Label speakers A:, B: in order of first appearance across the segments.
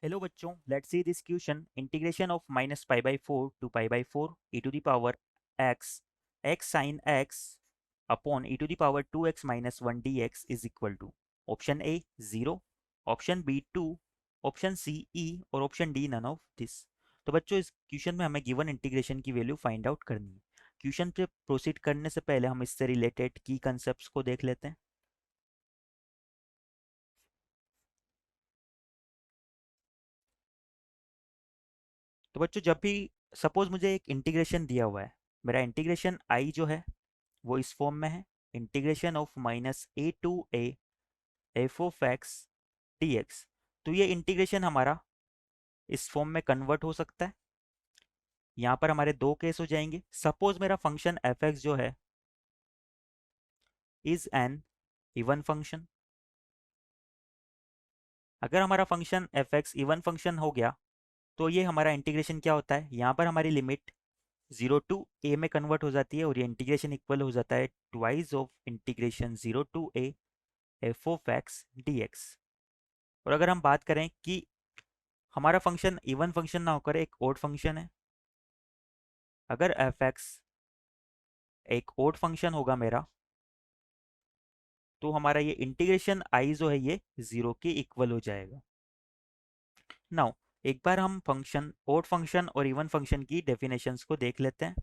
A: Hello बच्चों, let's see this question. Integration of minus pi by 4 to pi by 4 e to the power x x sin x upon e to the power 2x minus 1 dx is equal to option A 0, option B 2, option C e और option D none of this. तो बच्चों इस question में हमें given integration की value find out करनी है। Question पे प्रोसीड करने से पहले हम इससे रिलेटेड की कंसेप्ट्स को देख लेते हैं। तो बच्चों जब भी सपोज मुझे एक इंटीग्रेशन दिया हुआ है, मेरा इंटीग्रेशन आई जो है वो इस फॉर्म में है, integration of minus a to a f of x d x. तो ये इंटीग्रेशन हमारा इस फॉर्म में कन्वर्ट हो सकता है। यहाँ पर हमारे दो केस हो जाएंगे। सपोज मेरा फंक्शन एफ एक्स जो है इज एन इवन फंक्शन। अगर हमारा function F x even function हो गया तो ये हमारा इंटीग्रेशन क्या होता है, यहाँ पर हमारी लिमिट 0 टू ए में कन्वर्ट हो जाती है और ये इंटीग्रेशन इक्वल हो जाता है twice of integration 0 to a f of x d x. और अगर हम बात करें कि हमारा फंक्शन इवन फंक्शन ना होकर एक ओड फंक्शन है, अगर एफ एक्स एक ओड फंक्शन होगा मेरा, तो हमारा ये इंटीग्रेशन आई जो है ये 0 के इक्वल हो जाएगा। नाउ एक बार हम फंक्शन ओड फंक्शन और इवन फंक्शन की डेफिनेशंस को देख लेते हैं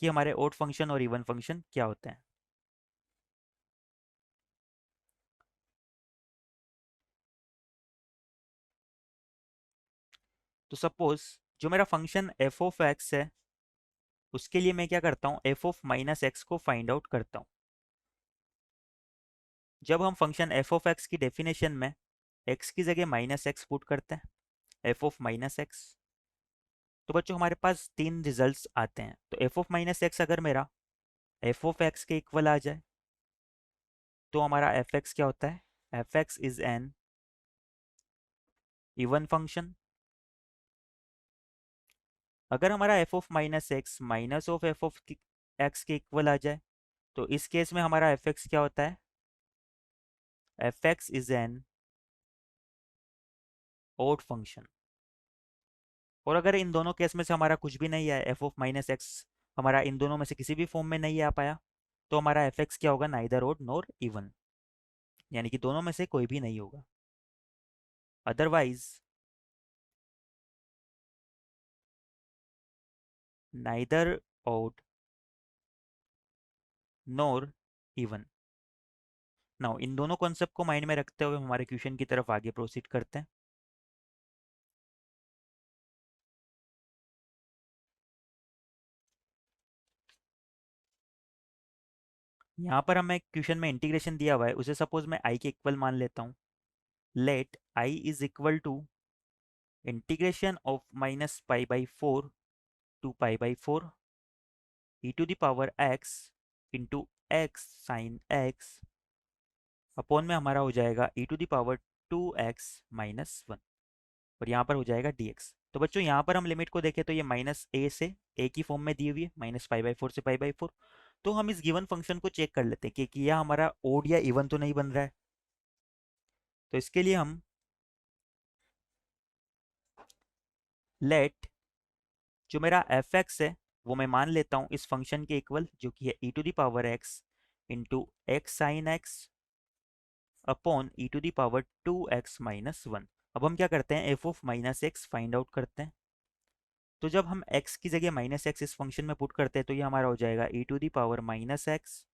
A: कि हमारे ओड फंक्शन और इवन फंक्शन क्या होते हैं। तो सपोज जो मेरा फंक्शन एफ ऑफ एक्स है उसके लिए मैं क्या करता हूँ, एफ ऑफ माइनस एक्स को फाइंड आउट करता हूँ। जब हम फंक्शन एफ ऑफ एक्स की डेफिनेशन में एक्स की जगह माइनस एक्स पुट करते हैं, एफ ऑफ माइनस एक्स, तो बच्चों हमारे पास तीन रिजल्ट्स आते हैं। तो एफ ऑफ माइनस एक्स अगर मेरा एफ ऑफ एक्स के इक्वल आ जाए तो हमारा एफ एक्स क्या होता है, f x is N even function. अगर हमारा f of minus x minus of f of x के इक्वल आ जाए तो इस केस में हमारा एफ एक्स क्या होता है, f x is an odd function. और अगर इन दोनों केस में से हमारा कुछ भी नहीं है, एफ ऑफ माइनस एक्स हमारा इन दोनों में से किसी भी फॉर्म में नहीं आ पाया, तो हमारा एफ एक्स क्या होगा, नाइदर ओड नॉर इवन, यानी कि दोनों में से कोई भी नहीं होगा। Otherwise neither odd nor even. Now इन दोनों कॉन्सेप्ट को माइंड में रखते हुए हमारे क्वेश्चन की तरफ आगे प्रोसीड करते हैं। यहाँ पर हमें क्वेश्चन में इंटीग्रेशन दिया हुआ है, उसे सपोज मैं आई के इक्वल मान लेता हूँ। Let I is equal to integration of minus pi by 4 to pi by 4 e to the power x into x sine x upon में हमारा हो जाएगा e to the power 2x-1 और यहाँ पर हो जाएगा dx। तो बच्चों यहाँ पर हम लिमिट को देखें तो ये माइनस ए से ए की फॉर्म में दी हुई है, माइनस पाई बाई 4 से पाई बाई 4। तो हम इस गिवन फंक्शन को चेक कर लेते हैं कि यह हमारा ओड या इवन तो नहीं बन रहा है। तो इसके लिए हम लेट जो मेरा एफ एक्स है वो मैं मान लेता हूँ इस फंक्शन के इक्वल, जो कि है e to the power x into x sine x upon e to the power 2x-1। अब हम क्या करते हैं, f of minus x find out करते हैं। तो जब हम x की जगह माइनस एक्स इस फंक्शन में पुट करते हैं तो ये हमारा हो जाएगा e to the power minus x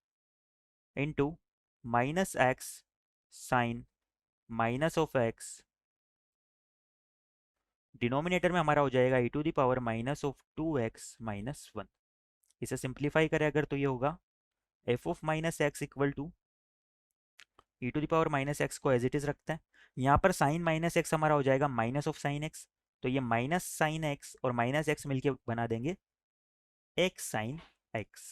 A: into minus x sine minus of x, denominator में हमारा हो जाएगा e to the power minus of 2x-1। इसे सिंप्लीफाई करें अगर तो ये होगा f of minus x equal to e to the power minus x को एज इट इज रखते हैं। यहाँ पर साइन माइनस एक्स हमारा हो जाएगा माइनस ऑफ साइन एक्स, तो ये माइनस साइन एक्स और माइनस एक्स मिलके बना देंगे एक्स साइन एक्स।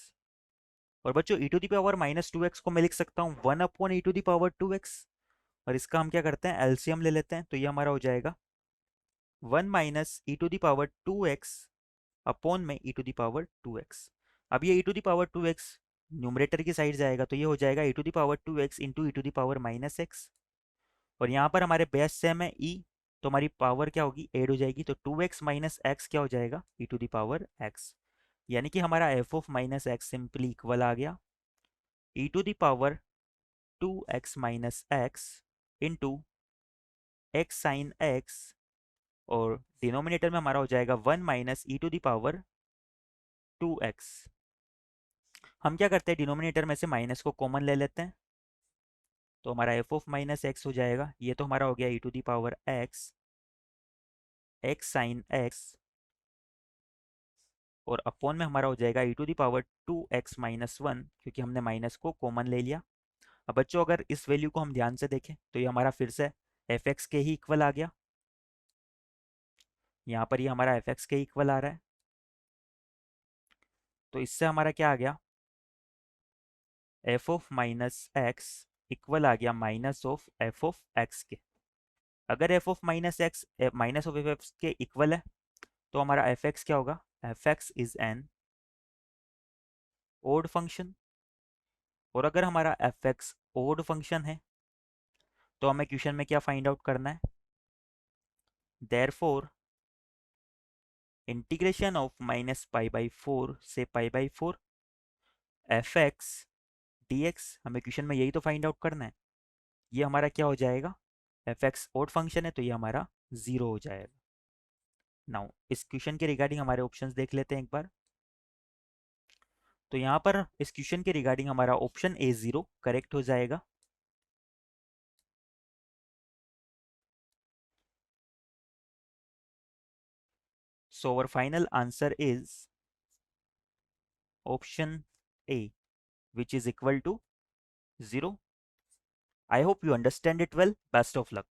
A: और बच्चों e to the power minus 2x को मैं लिख सकता हूँ 1 upon e to the power 2x, और इसका हम क्या करते हैं, एलसीएम ले लेते हैं। तो ये हमारा हो जाएगा 1 minus e to the power 2x upon में e to the power 2x। अब ये e to the power 2x numerator की साइड जाएगा तो ये हो जाएगा e to the power 2x into e to the power minus x, और यहाँ पर हमारे बेस सेम है ई, तो हमारी पावर क्या होगी, ऐड हो जाएगी, तो 2x माइनस एक्स क्या हो जाएगा, e to the power x. यानी कि हमारा f of minus x simply equal आ गया e to the power 2x minus x into x sine x, और डिनोमिनेटर में हमारा हो जाएगा 1 minus e to the power 2x। हम क्या करते हैं, डिनोमिनेटर में से माइनस को कॉमन ले लेते हैं, तो हमारा एफ ऑफ माइनस एक्स हो जाएगा, ये तो हमारा हो गया e to the power x, x sine x, और अपॉन में हमारा हो जाएगा e to the power 2x-1, क्योंकि हमने माइनस को कॉमन ले लिया। अब बच्चों अगर इस वैल्यू को हम ध्यान से देखें तो ये हमारा फिर से एफ एक्स के ही इक्वल आ गया, यहाँ पर ये हमारा एफ एक्स के इक्वल आ रहा है, तो इससे हमारा क्या आ गया, f of minus x equal आ गया minus of f of x के। अगर f of minus x minus of f x के इक्वल है तो हमारा एफ एक्स क्या होगा, f x is an odd function. और अगर हमारा एफ एक्स ओड फंक्शन है तो हमें क्वेश्चन में क्या फाइंड आउट करना है, therefore integration of minus pi by 4 से पाई by 4 F x d x, हमें क्वेश्चन में यही तो फाइंड आउट करना है। ये हमारा क्या हो जाएगा, एफ एक्स ओड फंक्शन है तो ये हमारा 0 हो जाएगा। नाउ इस क्वेश्चन के रिगार्डिंग हमारे ऑप्शंस देख लेते हैं एक बार। तो यहाँ पर इस क्वेश्चन के रिगार्डिंग हमारा ऑप्शन ए 0 करेक्ट हो जाएगा। So our final answer is option A, which is equal to 0. I hope you understand it well. Best of luck.